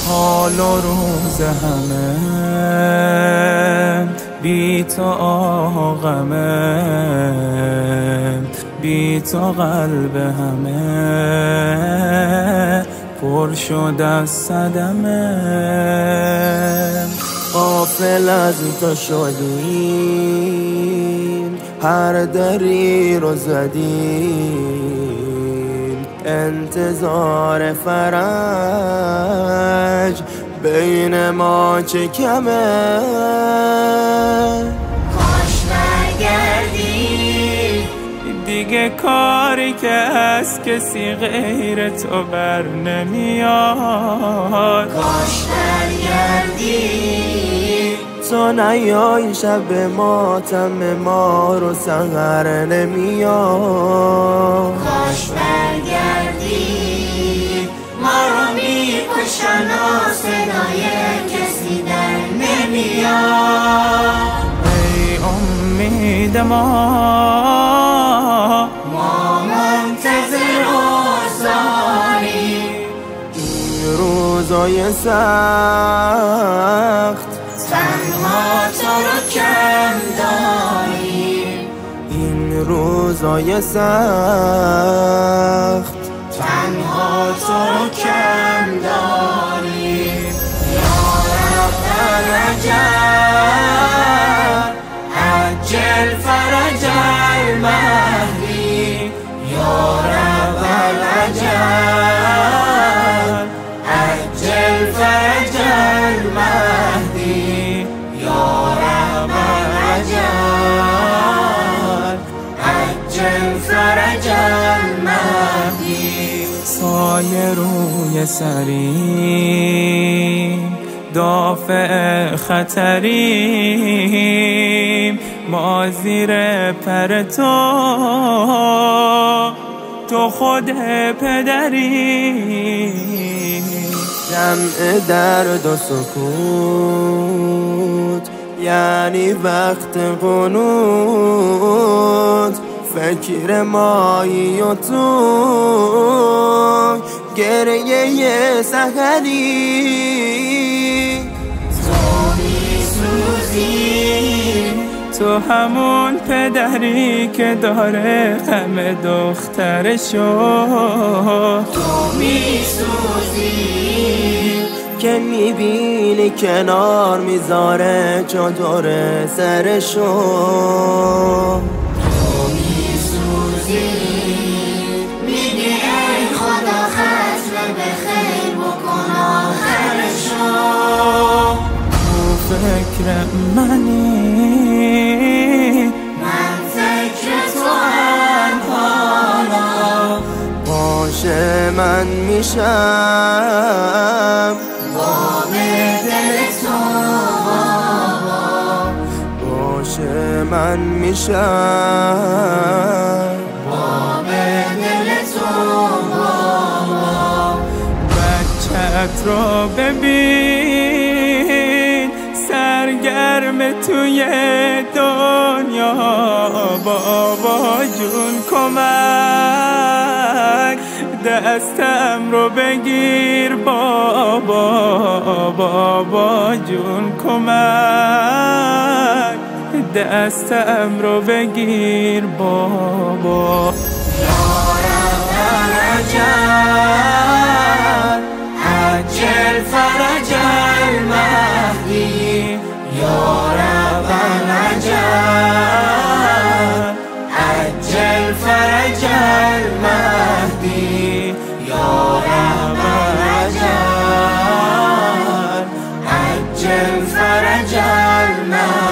حال و روز همه بی تو آه و غمه، بی تو قلب همه پر شد از صدمه. غافل از تو شدیم، هر دری رو زدیم، انتظار فرج بین ما چه کمه. کاش برگردی، دیگه کاری که از کسی غیر تو بر نمیاد. کاش برگردی، تو نیای شب ماتم ما رو سحر نمیاد. کاش برگردی، ما رو میکشن و صدای کسی در نمیاد. ای امید ما منتظر آزاریم، این روزای سخت تنها تو رو کم داریم. این روزای سخت تنها تو رو کم داریم. یا رب العجل عجل فرج المهدی، یا رب العجل عجل فرج المهدی، یا رب العجل عجل فرج المهدی. سایه روی سریم، دافع خطریم، ما زیر پر تو خود پدری. جمع درد و سکوت یعنی وقت قنوت، فکر مایی و تو گریه سحری. تو میسوزی، تو همون پدری که داره غم دخترشو. تو میسوزی، که میبینی کنار میذاره چادر سرشو. تو میسوزی، میگی ای خدا ختم به خیر بکن آخرشو. تو فکر منی، من فکر تو هم حالا، باشه من میشم باب دل تو بابا، باشه من میشم باب دل تو بابا. بچت رو ببین سرگرم توی دنیا، بابا جون کمک دستم رو بگیر بابا جون کمک دستم رو بگیر بابا. یا رب العجل عجل فرج المهدی، یا رب العجل عجل فرج المهدی، یا رب العجل عجل فرج المهدی.